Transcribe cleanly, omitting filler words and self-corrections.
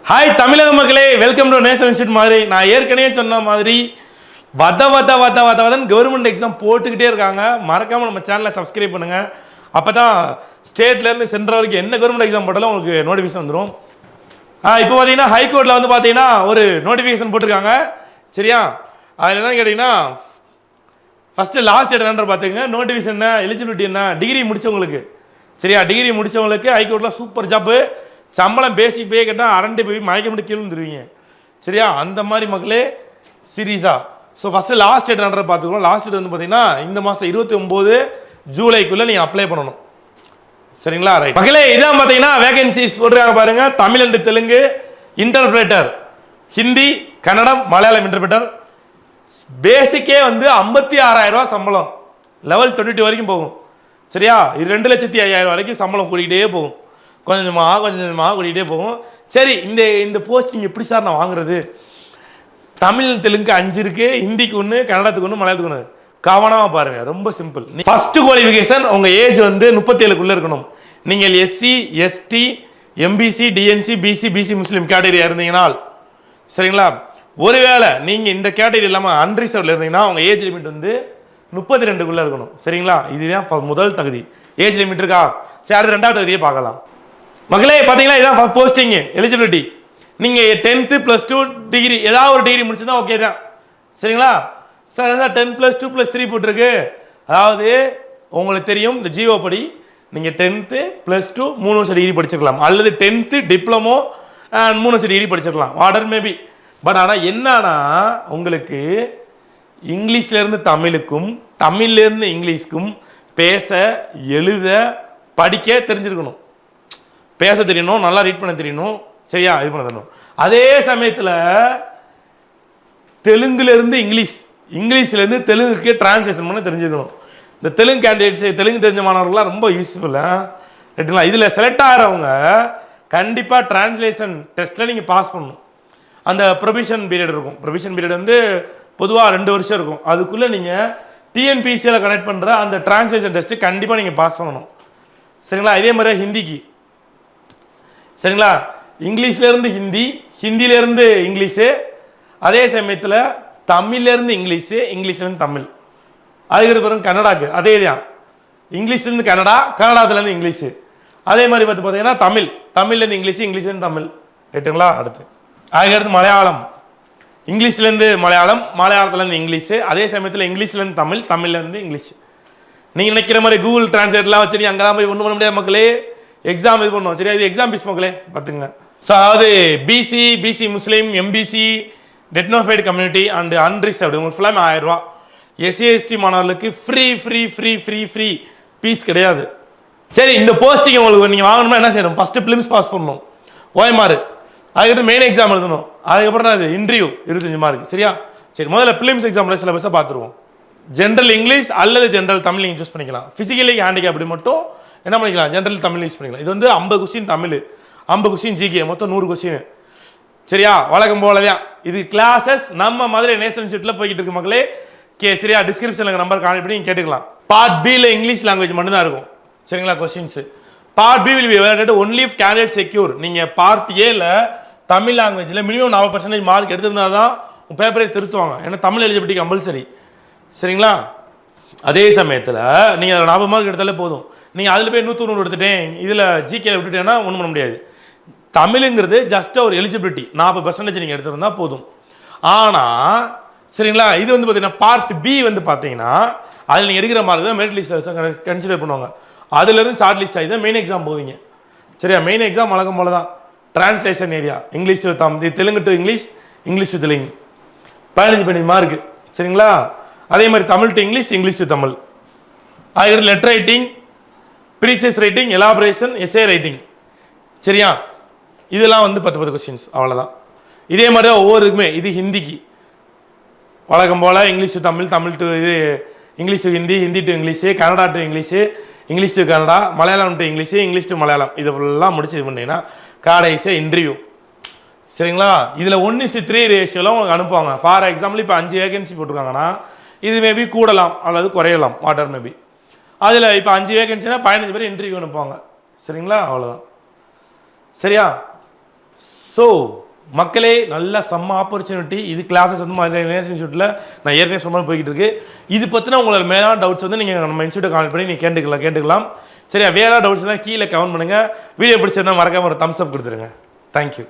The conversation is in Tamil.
ஹாய் தமிழக மக்களே, வெல்கம் டு நேஷனல் இன்ஸ்டியூட். மாதிரி நான் ஏற்கனவே சொன்ன மாதிரி வதன்னு கவர்மெண்ட் எக்ஸாம் போட்டுக்கிட்டே இருக்காங்க. மறக்காம நம்ம சேனலை சப்ஸ்கிரைப் பண்ணுங்க. அப்பதான் ஸ்டேட்லேருந்து சென்ட்ரல் வரைக்கும் என்ன கவர்மெண்ட் எக்ஸாம் போட்டாலும் உங்களுக்கு நோட்டிஃபிகேஷன் வந்துடும். இப்போ பார்த்தீங்கன்னா ஹைகோர்ட்டில் வந்து பார்த்தீங்கன்னா ஒரு நோட்டிஃபிகேஷன் போட்டிருக்காங்க. சரியா, அதில் என்னன்னு கேட்டிங்கன்னா ஃபஸ்ட்டு லாஸ்ட் டேட் என்னன்ற பார்த்துங்க. நோட்டிஃபிகேஷன் என்ன, எலிஜிபிலிட்டி என்ன, டிகிரி முடிச்சவங்களுக்கு. சரியா, டிகிரி முடிச்சவங்களுக்கு ஹைகோர்ட்டில் சூப்பர் ஜாப்பு, சம்பளம் பேசிக் பே கேட்டால் அரண்டி போய் மயக்க முடிய கீழே வந்துருவீங்க. சரியா, அந்த மாதிரி மக்களே சீரியஸாக. ஸோ ஃபஸ்ட்டு லாஸ்ட் டேட் என்னன்ற பார்த்துக்கணும். லாஸ்ட் டேட் வந்து பார்த்தீங்கன்னா இந்த மாதம் 29 ஜூலைக்குள்ளே நீங்கள் அப்ளை பண்ணணும். சரிங்களா, ரைட் மக்களே. இதான் பார்த்தீங்கன்னா வேகன்சிஸ் போட்டுருக்காங்க பாருங்க. Tamil and Telugu interpreter, Hindi Kannada Malayalam interpreter. பேசிக்கே வந்து 56,000 ரூபா சம்பளம், லெவல் 22 வரைக்கும் போகும். சரியா, இது 2,05,000 வரைக்கும் சம்பளம் கூட்டிகிட்டே போகும். கொஞ்சமாக கூட்டிகிட்டே போகும். சரி, இந்த போஸ்டிங் எப்படி சார் நான் வாங்குறது? தமிழ் தெலுங்கு 5 இருக்கு, ஹிந்திக்கு 1, கன்னடத்துக்கு 1, மலையாளத்துக்கு 1. கவனமாக பாருங்க, ரொம்ப சிம்பிள். ஃபர்ஸ்ட் குவாலிஃபிகேஷன் உங்கள் ஏஜ் வந்து 37க்குள்ளே இருக்கணும். நீங்கள் SC ST MBC DNC BC BC முஸ்லீம் கேட்டகரியாக இருந்தீங்கன்னா, சரிங்களா, ஒருவேளை நீங்கள் இந்த கேட்டகரி இல்லாமல் அன்ரிசர்வ்ல இருந்தீங்கன்னா உங்கள் ஏஜ் லிமிட் வந்து 32க்குள்ளே இருக்கணும். சரிங்களா, இதுதான் முதல் தகுதி. ஏஜ் லிமிட் இருக்கா? சரி, அடுத்து 2வது தகுதியை பார்க்கலாம் மக்களே. பார்த்தீங்கன்னா இதான் போஸ்டிங் எலிஜிபிலிட்டி. நீங்கள் 10th +2 டிகிரி ஏதாவது ஒரு டிகிரி முடிச்சுதான் ஓகே தான். சரிங்களா சார், 10+2+3 போட்டிருக்கு. அதாவது உங்களுக்கு தெரியும் இந்த ஜிஓ படி நீங்கள் 10th +2 3 வருஷம் டிகிரி படிச்சிருக்கலாம், அல்லது 10th டிப்ளமோ 3 வருஷம் டிகிரி படிச்சிருக்கலாம், ஆர்டர் மேபி. பட் ஆனால் என்னன்னா உங்களுக்கு இங்கிலீஷ்லேருந்து தமிழுக்கும் தமிழ்லேருந்து இங்கிலீஷ்க்கும் பேச எழுத படிக்க தெரிஞ்சிருக்கணும். பேச தெரியணும், நல்லா ரீட் பண்ண தெரியணும். சரியா, இது பண்ண தெரியணும். அதே சமயத்தில் தெலுங்குலேருந்து இங்கிலீஷ்லேருந்து தெலுங்குக்கு டிரான்ஸ்லேஷன் பண்ண தெரிஞ்சுக்கணும். இந்த தெலுங்கு கேண்டிடேட்ஸ், தெலுங்கு தெரிஞ்ச மாணவர்கள்லாம் ரொம்ப யூஸ்ஃபுல்லாக ரைட்டுங்களா. இதில் செலக்ட் ஆகிறவங்க கண்டிப்பாக டிரான்ஸ்லேஷன் டெஸ்ட்டில் நீங்கள் பாஸ் பண்ணணும். அந்த ப்ரொவிஷன் பீரியட் இருக்கும். ப்ரொவிஷன் பீரியட் வந்து பொதுவாக 2 வருஷம் இருக்கும். அதுக்குள்ளே நீங்கள் டிஎன்பிசியில் கனெக்ட் பண்ணுற அந்த டிரான்ஸ்லேஷன் டெஸ்ட்டு கண்டிப்பாக நீங்கள் பாஸ் பண்ணணும். சரிங்களா, இதே மாதிரி ஹிந்திக்கு. சரிங்களா, இங்கிலீஷ்லேருந்து ஹிந்தி, ஹிந்திலேருந்து இங்கிலீஷு, அதே சமயத்தில் தமிழ்லேருந்து இங்கிலீஷு, இங்கிலீஷ்லேருந்து தமிழ். அதுக்கு பிறகு கன்னடாக்கு அதே தான், இங்கிலீஷ்லேருந்து கன்னடா, கன்னடாத்துலேருந்து இங்கிலீஷு. அதே மாதிரி பார்த்தீங்கன்னா தமிழ்லேருந்து இங்கிலீஷு, இங்கிலீஷ்லேருந்து தமிழ். ரைட்டுங்களா, அதுக்கடுத்து மலையாளம், இங்கிலீஷ்லேருந்து மலையாளம், மலையாளத்துலேருந்து இங்கிலீஷு, அதே சமயத்தில் இங்கிலீஷ்லேருந்து தமிழ், தமிழ்லேருந்து இங்கிலீஷ். நீங்கள் நினைக்கிற மாதிரி கூகுள் டிரான்ஸ்லேட்லாம் வச்சு நீ அங்கெல்லாம் போய் ஒன்றும் பண்ண முடியாது மக்களே. எக்ஸாம் இது பண்ணுவோம். சரியா, இது எக்ஸாம் பீஸ் மக்களே பார்த்துங்க. ஸோ அதாவது பிசி முஸ்லீம் MBC denotified community and unreserved உங்களுக்கு ஃபுல்லாக 1000 ரூபா. எஸ்சி மாணவர்களுக்கு ஃப்ரீ பீஸ் கிடையாது. சரி, இந்த போஸ்டிங் உங்களுக்கு நீங்கள் வாங்கணும்னா என்ன செய்யணும்? ஃபஸ்ட்டு பிலிம்ஸ் பாஸ் பண்ணணும், OMR. அதுக்கப்புறம் மெயின் எக்ஸாம் எழுதணும். அதுக்கப்புறம் அது இன்டர்வியூ 25 மார்க். சரியா, சரி, முதல்ல பிலிம்ஸ் எக்ஸாமில் சிலபஸை பார்த்துருவோம். ஜென்ரல் இங்கிலீஷ் அல்லது ஜென்ரல் தமிழ் நீங்கள் சூஸ் பண்ணிக்கலாம். ஃபிசிக்கலி ஹேண்டிகேப்டு மட்டும் என்ன பண்ணிக்கலாம், ஜென்ரல் தமிழ் யூஸ் பண்ணிக்கலாம். இது வந்து 50 கொஸ்டின் தமிழ், 50 கொஸ்டின் ஜிகே, மொத்தம் 100 கொஸ்டின். சரியா, வழக்கம் போலதான் இது கிளாஸஸ் நம்ம மதுரை நேஷனல் இன்ஸ்டியூட்டில் போய்கிட்டு இருக்கு மக்களே. சரியா, டிஸ்கிரிப்ஷனில் நம்பர் கான்டெக்ட் பண்ணி நீங்கள் கேட்டுக்கலாம். பார்ட் பியில் இங்கிலீஷ் லாங்குவேஜ் மட்டும்தான் இருக்கும். சரிங்களா, questions. Part B will be available only if candidate secure. நீங்கள் பார்ட் ஏல தமிழ் லாங்குவேஜில் மினிமம் 40% மார்க் எடுத்திருந்தா தான் உங்கள் பேப்பரை திருத்துவாங்க. ஏன்னா தமிழ் எலிஜிபிலிட்டி கம்பல்சரி. சரிங்களா, அதே சமயத்தில் நீங்கள் 40 மார்க் எடுத்தாலே போதும். நீங்கள் அதில் போய் 100 எடுத்துட்டேன், இதில் ஜிகேல விட்டுட்டேன்னா ஒன்றும் பண்ண முடியாது. தமிழுங்கிறது ஜஸ்ட் ஒரு எலிஜிபிலிட்டி, 40% நீங்கள் எடுத்துருந்தா போதும். ஆனால் சரிங்களா, இது வந்து பார்த்தீங்கன்னா பார்ட் பி வந்து பார்த்தீங்கன்னா அதில் நீங்கள் எடுக்கிற மார்க் தான் மெரிட் லிஸ்ட்டில் கன்சிடர் பண்ணுவாங்க. அதுலேருந்து ஷார்ட் லிஸ்ட் ஆகி தான் மெயின் எக்ஸாம் போவீங்க. சரியா, மெயின் எக்ஸாம் வழக்கம் போல தான். Translation area English to Tamil, Telugu to English, English to Telugu 15 mark. சரிங்களா, அதே மாதிரி Tamil to English, English to Tamil. அதுக்கடுத்து letter writing, precis writing, elaboration, essay writing. சரியா, இதெல்லாம் வந்து 10 கொஸ்டின்ஸ், அவ்வளோதான். இதே மாதிரி தான் ஒவ்வொருக்குமே. இது ஹிந்திக்கு வழக்கம் போல் English to Tamil, Tamil to இது English to Hindi, Hindi to English, Kannada to English, English to Kannada, Malayalam to English, English to Malayalam. இது ஃபுல்லாக முடிச்சு இது பண்ணிங்கன்னா கடைசியாக இன்டர்வியூ. சரிங்களா, இதில் 1:3 ரேஷியோவில் உங்களுக்கு அனுப்புவாங்க. ஃபார் எக்ஸாம்பிள் இப்போ 5 வேகன்சி போட்டிருக்காங்கன்னா இது மேபி கூடலாம் அல்லது குறையலாம், வாட்டர் மேபி. அதில் இப்போ 5 வேகன்சினா 15 பேர் இன்டர்வியூ அனுப்புவாங்க. சரிங்களா, அவ்வளோதான். சரியா, ஸோ மக்களே நல்ல செம்ம ஆப்பர்ச்சுனிட்டி. இது கிளாஸஸ் வந்து மகேஷ் இன்ஸ்டியூட்டில் நான் ஏற்கனவே சொன்ன போய்கிட்டு இருக்கு. இது பற்றின உங்களோட மேலான டவுட்ஸ் வந்து நீங்கள் நம்ம இன்ஸ்டியூட்டை கால் பண்ணி நீங்கள் கேட்டுக்கலாம். சரியா? வேறு டவுட்ஸ் தான் கீழே கமெண்ட் பண்ணுங்கள். வீடியோ பிடிச்சிருந்தா மறக்காம ஒரு தம்ஸ் அப் கொடுத்துருங்க. தேங்க்யூ.